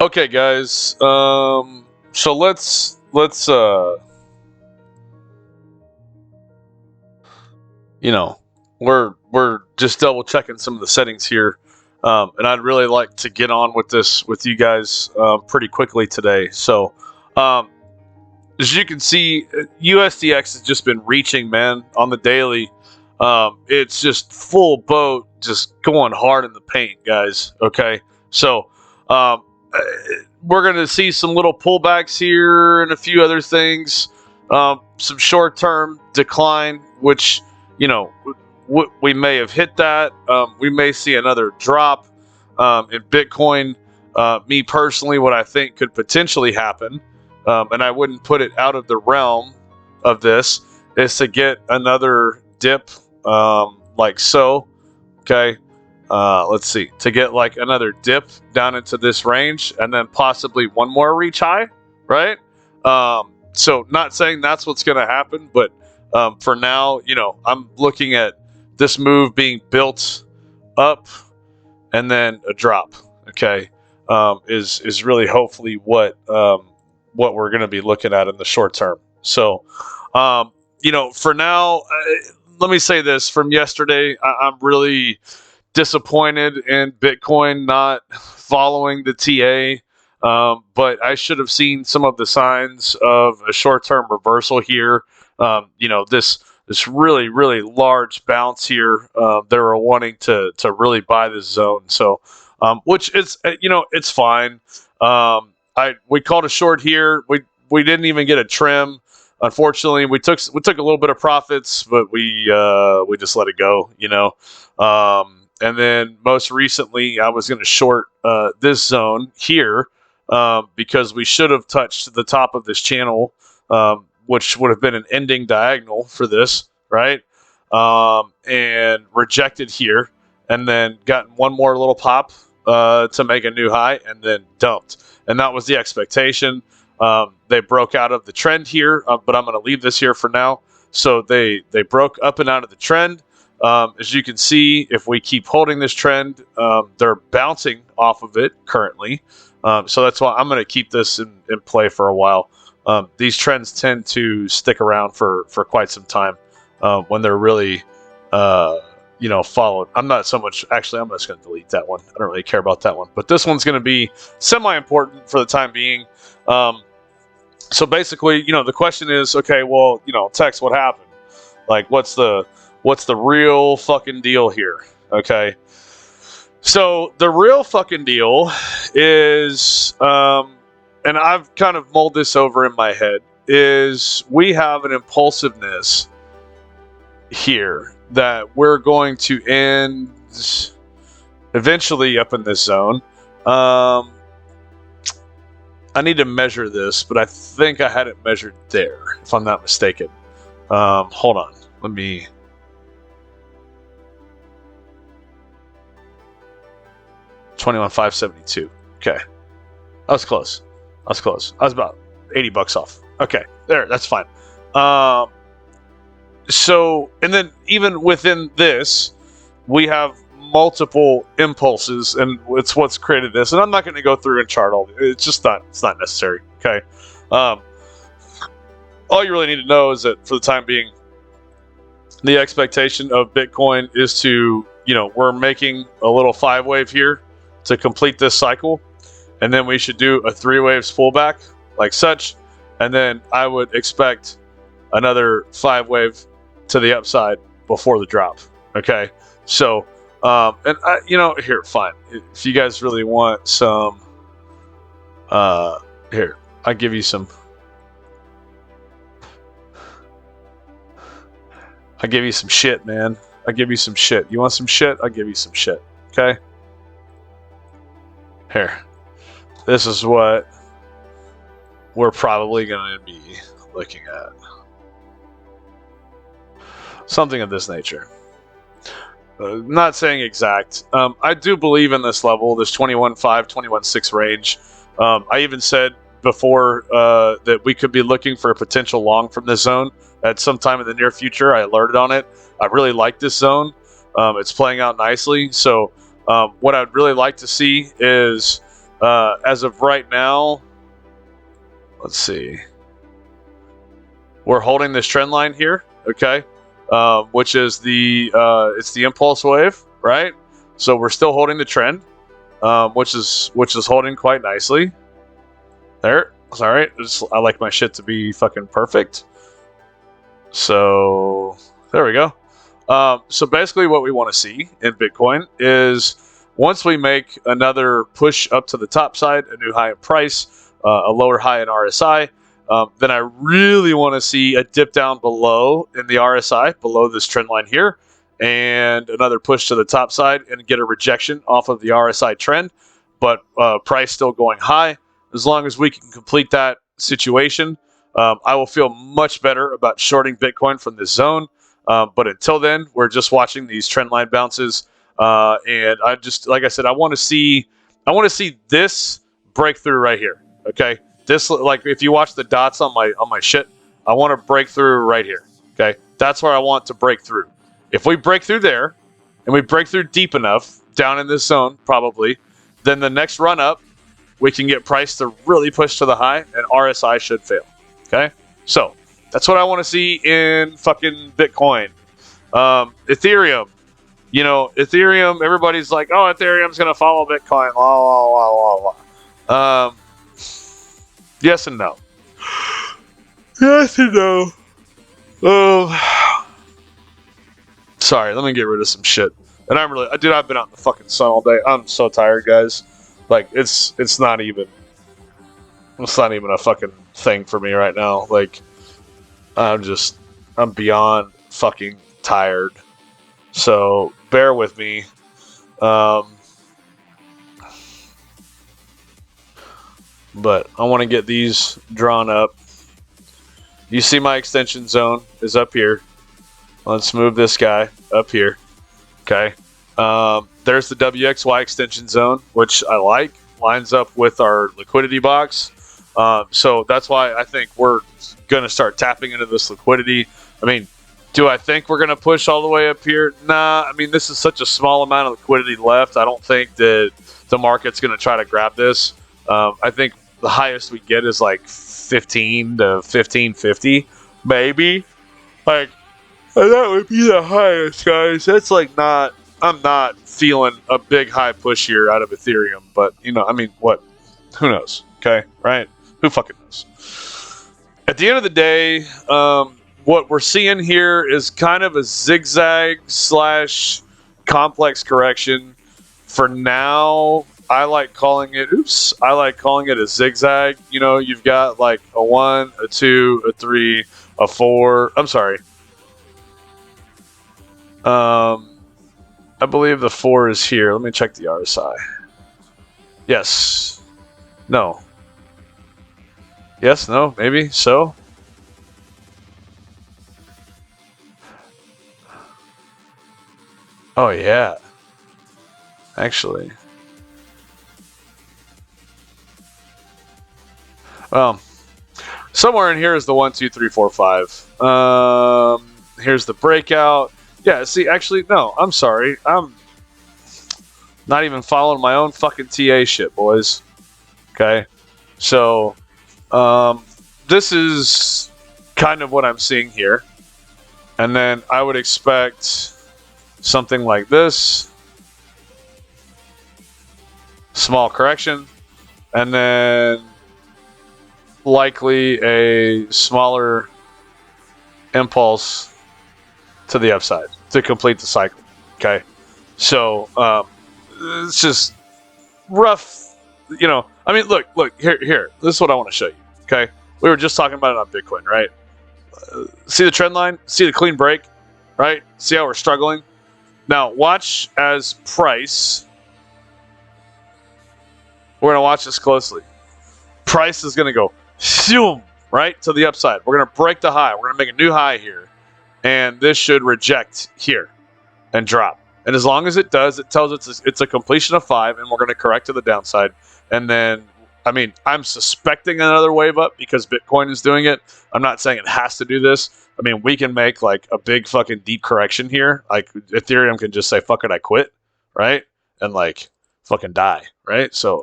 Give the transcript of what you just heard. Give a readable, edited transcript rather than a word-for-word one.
Okay, guys. So let's you know, we're just double checking some of the settings here, and I'd really like to get on with this with you guys pretty quickly today. So, um, as you can see, USDX has just been reaching, man, on the daily. It's just full boat, just going hard in the paint, guys. Okay, so um, uh, we're going to see some little pullbacks here and a few other things. Some short-term decline, which we may have hit that. We may see another drop in Bitcoin. Me personally, what I think could potentially happen, and I wouldn't put it out of the realm of this, is to get another dip like so. Okay. Let's see. To get like another dip down into this range and then possibly one more reach high, right? So not saying that's what's going to happen, but for now, I'm looking at this move being built up and then a drop. Okay. Is really hopefully what we're going to be looking at in the short term. So, for now, let me say this from yesterday. I'm really disappointed in Bitcoin not following the TA. But I should have seen some of the signs of a short-term reversal here. This really, really large bounce here. They were wanting to really buy this zone. So, which is, it's fine. We called a short here. We didn't even get a trim. Unfortunately, we took a little bit of profits, but we just let it go. And then most recently, I was going to short this zone here because we should have touched the top of this channel, which would have been an ending diagonal for this, right? And rejected here, and then gotten one more little pop to make a new high, and then dumped. And that was the expectation. They broke out of the trend here, but I'm going to leave this here for now. So they broke up and out of the trend. As you can see, if we keep holding this trend, they're bouncing off of it currently. So that's why I'm going to keep this in play for a while. These trends tend to stick around for quite some time when they're really, followed. I'm not so much, actually, I'm just going to delete that one. I don't really care about that one. But this one's going to be semi-important for the time being. So basically, the question is, okay, well, Tex, what happened? Like, what's the real fucking deal here? Okay. So the real fucking deal is, and I've kind of mulled this over in my head, is we have an impulsiveness here that we're going to end eventually up in this zone. I need to measure this, but I think I had it measured there, if I'm not mistaken. Hold on. Let me... 21,572. Okay. I was close. I was about $80 off. Okay. There. That's fine. So, and then even within this, we have multiple impulses, and it's what's created this. And I'm not going to go through and chart all. It's not necessary. Okay. All you really need to know is that for the time being, the expectation of Bitcoin is to, we're making a little 5-wave here to complete this cycle, and then we should do a 3 waves pullback like such, and then I would expect another 5-wave to the upside before the drop. Okay, so and I, here, fine. If you guys really want some, here, I'll give you some. I'll give you some shit, man. I'll give you some shit. You want some shit? I'll give you some shit. Okay. Here. This is what we're probably going to be looking at. Something of this nature. Not saying exact. I do believe in this level, this 21.5, 21.6 range. I even said before that we could be looking for a potential long from this zone at some time in the near future. I alerted on it. I really like this zone. It's playing out nicely. So what I'd really like to see is As of right now, let's see. We're holding this trend line here, okay, which is it's the impulse wave, right? So we're still holding the trend, which is holding quite nicely. There, sorry, I like my shit to be fucking perfect. So there we go. So basically, what we want to see in Bitcoin is once we make another push up to the top side, a new high in price, a lower high in RSI. Then I really want to see a dip down below in the RSI, below this trend line here, and another push to the top side and get a rejection off of the RSI trend, but price still going high. As long as we can complete that situation, I will feel much better about shorting Bitcoin from this zone. But until then, we're just watching these trend line bounces. And I just, like I said, I want to see this breakthrough right here. Okay. This, like, if you watch the dots on my shit, I want to break through right here. Okay, that's where I want to break through. If we break through there, and we break through deep enough down in this zone, probably, then the next run up, we can get price to really push to the high, and RSI should fail. Okay, so that's what I want to see in fucking Bitcoin. Ethereum, Ethereum. Everybody's like, oh, Ethereum's gonna follow Bitcoin. Blah blah blah blah blah. Yes and no. Yes and no. Sorry, let me get rid of some shit. And I've been out in the fucking sun all day. I'm so tired, guys. Like, it's not even a fucking thing for me right now. Like, I'm beyond fucking tired. So bear with me. But I want to get these drawn up. You see my extension zone is up here. Let's move this guy up here. Okay. There's the WXY extension zone, which I like. Lines up with our liquidity box. So that's why I think we're going to start tapping into this liquidity. I mean, do I think we're going to push all the way up here? Nah. I mean, this is such a small amount of liquidity left. I don't think that the market's going to try to grab this. I think the highest we get is like 15 to 1550, maybe. Like, that would be the highest, guys. That's like not. I'm not feeling a big high push here out of Ethereum, but I mean, what? Who knows? Okay, right? Who fucking knows? At the end of the day, what we're seeing here is kind of a zigzag / complex correction. For now, I like calling it a zigzag. You've got like a 1, a 2, a 3, a 4. I'm sorry. I believe the 4 is here. Let me check the RSI. Yes. No. Yes, no, maybe, so. Oh, yeah. Actually. Somewhere in here is the 1, 2, 3, 4, 5. Here's the breakout. Yeah, see, actually, no, I'm sorry. I'm not even following my own fucking TA shit, boys. Okay? So, this is kind of what I'm seeing here. And then I would expect something like this. Small correction. And then likely a smaller impulse to the upside to complete the cycle. Okay, so it's just rough. I mean, look here. This is what I want to show you. Okay, we were just talking about it on Bitcoin, right? See the trend line? See the clean break? Right? See how we're struggling? Now watch as price. We're gonna watch this closely. Price is gonna go zoom right to the upside. We're gonna break the high. We're gonna make a new high here. And this should reject here and drop. And as long as it does, it tells us it's a completion of 5, and we're going to correct to the downside. And then, I mean, I'm suspecting another wave up because Bitcoin is doing it. I'm not saying it has to do this. I mean, we can make like a big fucking deep correction here. Like Ethereum can just say, fuck it, I quit, right? And like fucking die, right? So